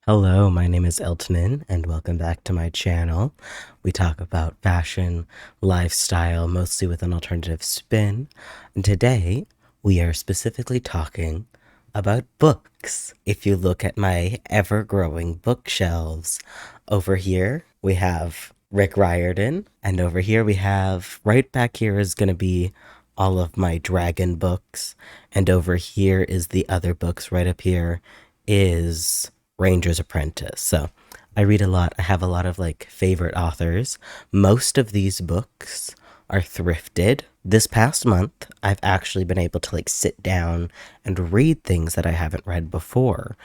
Hello, my name is Eltonin, and welcome back to my channel. We talk about fashion, lifestyle, mostly with an alternative spin. And today, we are specifically talking about books. If you look at my ever-growing bookshelves, over here we have Rick Riordan, and over here we have, right back here is going to be all of my dragon books, and over here is the other books. Right up here is Ranger's Apprentice. So I read a lot. I have a lot of favorite authors. Most of these books are thrifted. This past month, I've actually been able to sit down and read things that I haven't read before.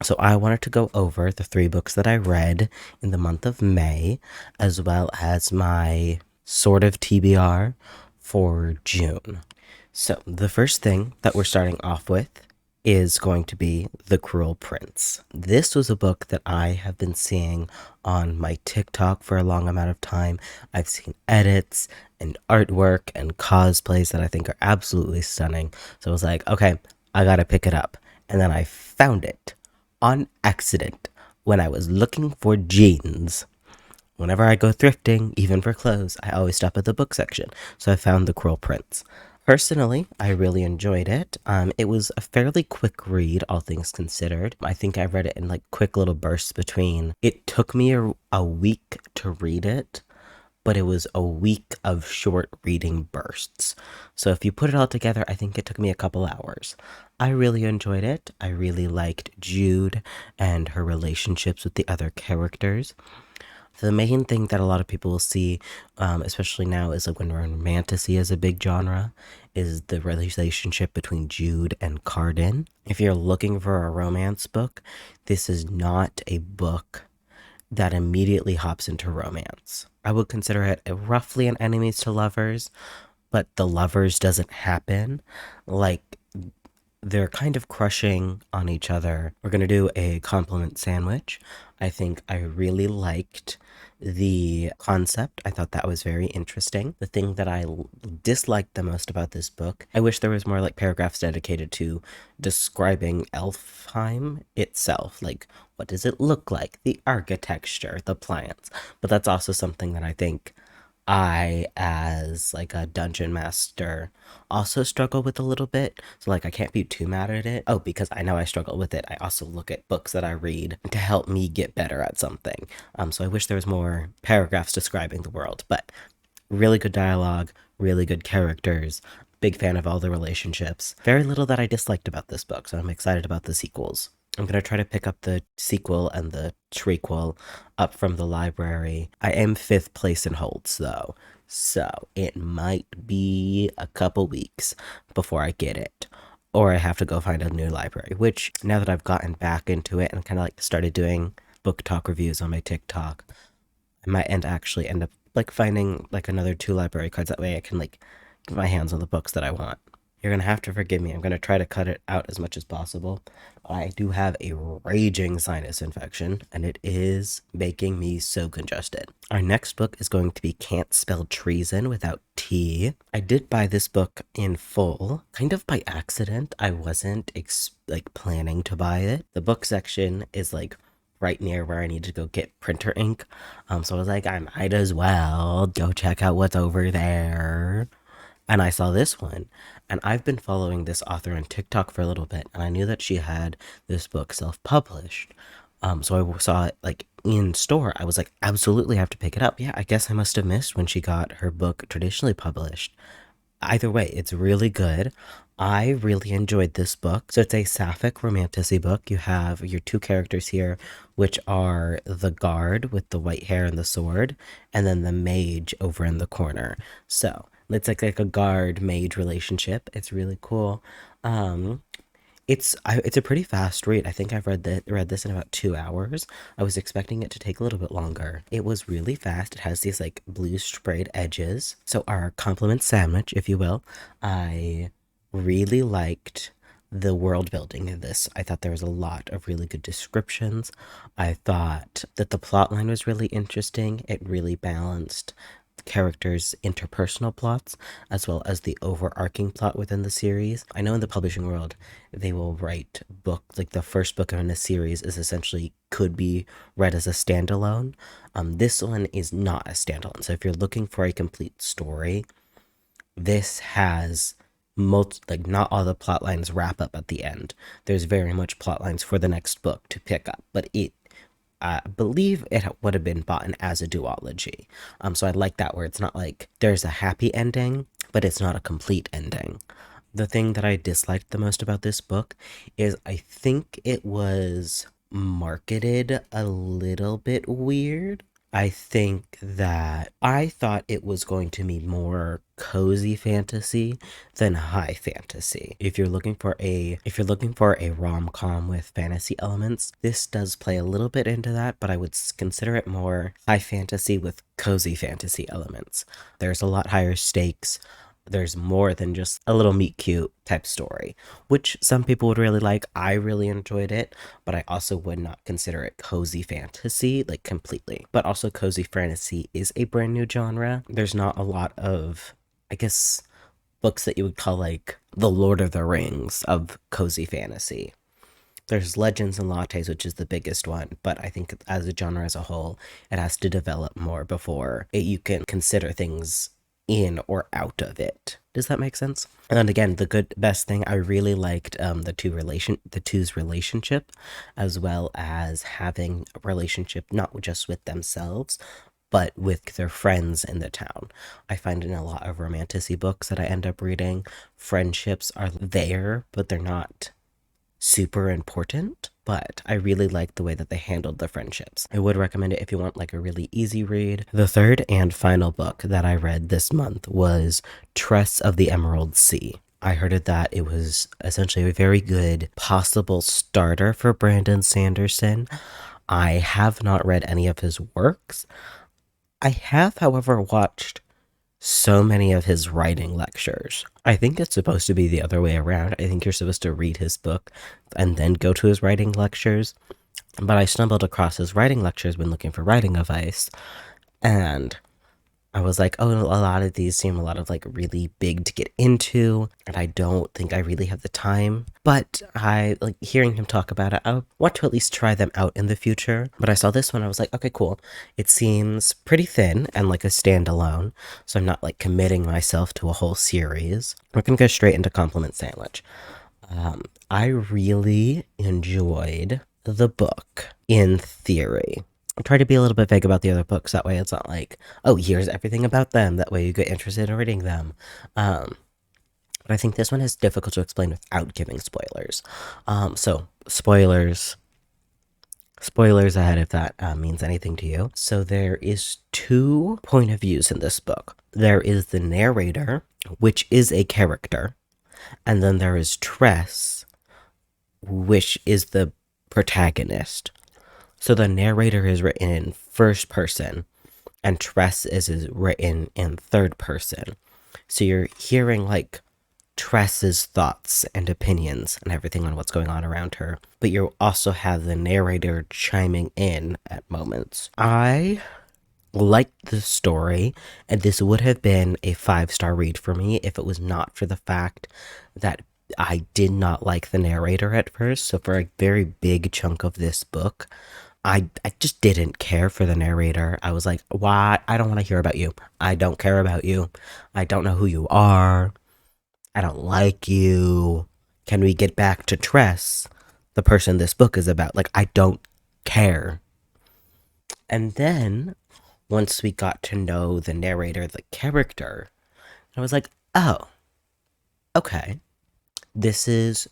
So I wanted to go over the 3 books that I read in the month of May, as well as my sort of TBR for June. So the first thing that we're starting off with is going to be The Cruel Prince. This was a book that I have been seeing on my TikTok for a long amount of time. I've seen edits and artwork and cosplays that I think are absolutely stunning. So I was like, okay, I gotta pick it up. And then I found it on accident when I was looking for jeans. Whenever I go thrifting, even for clothes, I always stop at the book section. So I found The Cruel Prince. Personally, I really enjoyed it. It was a fairly quick read, all things considered. I think I read it in quick little bursts between. It took me a week to read it, but it was a week of short reading bursts. So if you put it all together, I think it took me a couple hours. I really enjoyed it. I really liked Jude and her relationships with the other characters. The main thing that a lot of people will see, especially now, is when romantasy is a big genre, is the relationship between Jude and Cardan. If you're looking for a romance book, this is not a book that immediately hops into romance. I would consider it roughly an enemies to lovers, but the lovers doesn't happen. They're kind of crushing on each other. We're going to do a compliment sandwich. I think I really liked the concept. I thought that was very interesting. The thing that I disliked the most about this book, I wish there was more paragraphs dedicated to describing Elfheim itself. What does it look like? The architecture, the plants. But that's also something that I think I, as a dungeon master, also struggle with a little bit. So I can't be too mad at it. Oh, because I know I struggle with it, I also look at books that I read to help me get better at something. So I wish there was more paragraphs describing the world, but really good dialogue, really good characters. Big fan of all the relationships. Very little that I disliked about this book, so I'm excited about the sequels. I'm going to try to pick up the sequel and the trequel up from the library. I am 5th place in holds, though, so it might be a couple weeks before I get it. Or I have to go find a new library, which, now that I've gotten back into it and kind of started doing book talk reviews on my TikTok, I might actually end up finding another 2 library cards. That way I can get my hands on the books that I want. You're going to have to forgive me. I'm going to try to cut it out as much as possible. I do have a raging sinus infection, and it is making me so congested. Our next book is going to be Can't Spell Treason Without T. I did buy this book in full, kind of by accident. I wasn't planning to buy it. The book section is right near where I need to go get printer ink. So I was like, I might as well go check out what's over there. And I saw this one, and I've been following this author on TikTok for a little bit, and I knew that she had this book self-published. So I saw it in store. I was like, absolutely have to pick it up. Yeah, I guess I must have missed when she got her book traditionally published. Either way, it's really good. I really enjoyed this book. So it's a sapphic romantasy book. You have your 2 characters here, which are the guard with the white hair and the sword, and then the mage over in the corner. So it's like a guard mage relationship. It's really cool. It's a pretty fast read. I think I've read this in about 2 hours. I was expecting it to take a little bit longer. It was really fast. It has these blue sprayed edges. So our compliment sandwich, if you will, I really liked the world building in this. I thought there was a lot of really good descriptions. I thought that the plot line was really interesting. It really balanced characters' interpersonal plots as well as the overarching plot within the series. I know in the publishing world, they will write books, like the first book in a series is essentially could be read as a standalone. This one is not a standalone. So if you're looking for a complete story, this has like not all the plot lines wrap up at the end. There's very much plot lines for the next book to pick up, but I believe it would have been bought in as a duology. So I like that where it's not like there's a happy ending, but it's not a complete ending. The thing that I disliked the most about this book is I think it was marketed a little bit weird. I think that I thought it was going to be more cozy fantasy than high fantasy. If you're looking for a rom-com with fantasy elements, this does play a little bit into that, but I would consider it more high fantasy with cozy fantasy elements. There's a lot higher stakes. There's more than just a little meet cute type story, which some people would really like. I really enjoyed it, but I also would not consider it cozy fantasy, like completely. But also cozy fantasy is a brand new genre. There's not a lot of, I guess, books that you would call like the Lord of the Rings of cozy fantasy. There's Legends and Lattes, which is the biggest one, but I think as a genre as a whole, it has to develop more before you can consider things in or out of it. Does that make sense? And then again, the best thing, I really liked the two's relationship, as well as having a relationship not just with themselves, but with their friends in the town. I find in a lot of romantasy books that I end up reading, friendships are there, but they're not super important. But I really like the way that they handled the friendships. I would recommend it if you want like a really easy read. The third and final book that I read this month was Tress of the Emerald Sea. I heard that it was essentially a very good possible starter for Brandon Sanderson. I have not read any of his works. I have, however, watched so many of his writing lectures. I think it's supposed to be the other way around. I think you're supposed to read his book and then go to his writing lectures. But I stumbled across his writing lectures when looking for writing advice, and I was like, oh, a lot of these seem a lot of like really big to get into, and I don't think I really have the time. But I like hearing him talk about it. I want to at least try them out in the future. But I saw this one, I was like, okay, cool. It seems pretty thin and like a standalone, so I'm not like committing myself to a whole series. We're gonna go straight into compliment sandwich. I really enjoyed the book in theory. I try to be a little bit vague about the other books. That way it's not like, oh, here's everything about them. That way you get interested in reading them. But I think this one is difficult to explain without giving spoilers. So spoilers ahead if that means anything to you. So there is 2 point of views in this book. There is the narrator, which is a character. And then there is Tress, which is the protagonist. So the narrator is written in first person, and Tress is written in third person. So you're hearing like Tress's thoughts and opinions and everything on what's going on around her. But you also have the narrator chiming in at moments. I liked the story, and this would have been a 5-star read for me if it was not for the fact that I did not like the narrator at first. So for a very big chunk of this book, I just didn't care for the narrator. I was like, why? I don't want to hear about you. I don't care about you. I don't know who you are. I don't like you. Can we get back to Tress, the person this book is about? Like, I don't care. And then, once we got to know the narrator, the character, I was like, oh, okay. This is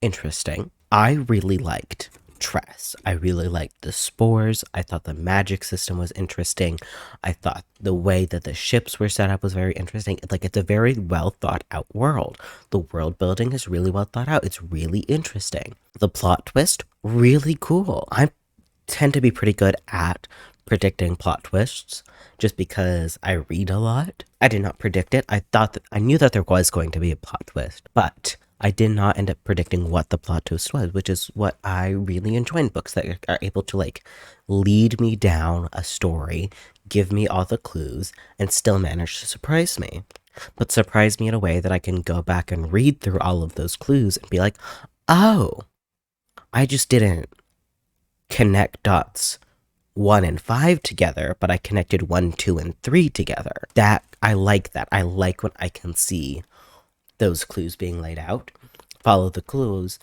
interesting. I really liked Tress. I really liked the spores. I thought the magic system was interesting. I thought the way that the ships were set up was very interesting. Like, it's a very well thought out world. The world building is really well thought out. It's really interesting. The plot twist, really cool. I tend to be pretty good at predicting plot twists just because I read a lot. I did not predict it. I knew that there was going to be a plot twist, but I did not end up predicting what the plot twist was, which is what I really enjoy in books that are able to like lead me down a story, give me all the clues, and still manage to surprise me. But surprise me in a way that I can go back and read through all of those clues and be like, oh, I just didn't connect dots 1 and 5 together, but I connected 1, 2, and 3 together. That I like that. I like when I can see those clues being laid out. Follow the clues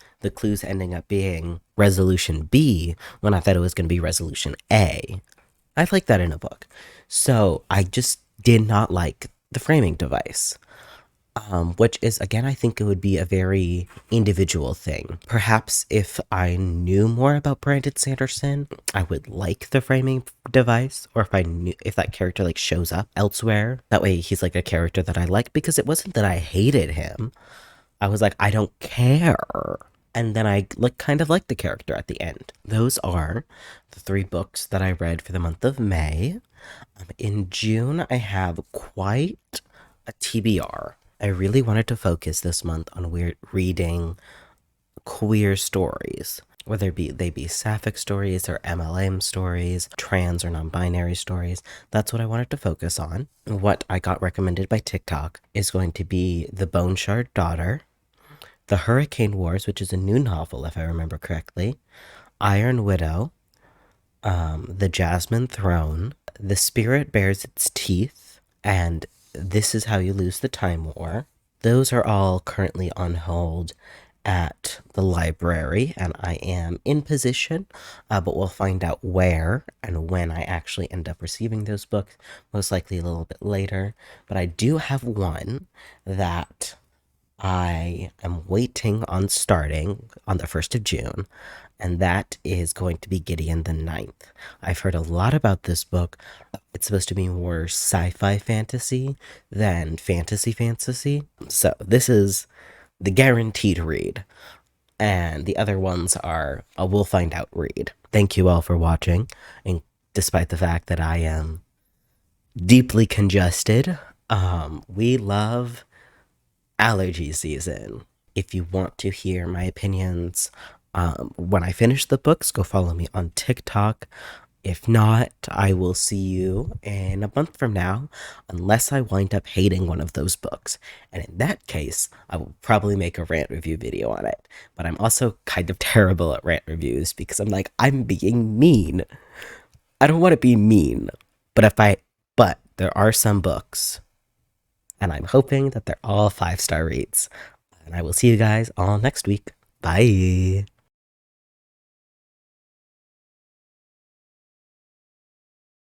ending up being resolution B when I thought it was going to be resolution A. I like that in a book. So I just did not like the framing device. Which is, again, I think it would be a very individual thing. Perhaps if I knew more about Brandon Sanderson, I would like the framing device, or if I knew if that character like shows up elsewhere. That way he's like a character that I like, because it wasn't that I hated him. I was like, I don't care. And then I like kind of liked the character at the end. Those are the 3 books that I read for the month of May. In June, I have quite a TBR. I really wanted to focus this month on reading queer stories, whether they be sapphic stories or MLM stories, trans or non-binary stories. That's what I wanted to focus on. What I got recommended by TikTok is going to be The Bone Shard Daughter, The Hurricane Wars, which is a new novel if I remember correctly, Iron Widow, The Jasmine Throne, The Spirit Bears Its Teeth, and This Is How You Lose the Time War. Those are all currently on hold at the library, and I am in position, but we'll find out where and when I actually end up receiving those books, most likely a little bit later. But I do have one that I am waiting on starting on the 1st of June, and that is going to be Gideon the Ninth. I've heard a lot about this book. It's supposed to be more sci-fi fantasy than fantasy. So this is the guaranteed read, and the other ones are a we'll find out read. Thank you all for watching, and despite the fact that I am deeply congested, we love allergy season. If you want to hear my opinions when I finish the books, go follow me on TikTok. If not, I will see you in a month from now, unless I wind up hating one of those books. And in that case, I will probably make a rant review video on it. But I'm also kind of terrible at rant reviews because I'm like, I'm being mean. I don't want to be mean. But there are some books, and I'm hoping that they're all 5-star reads. And I will see you guys all next week. Bye.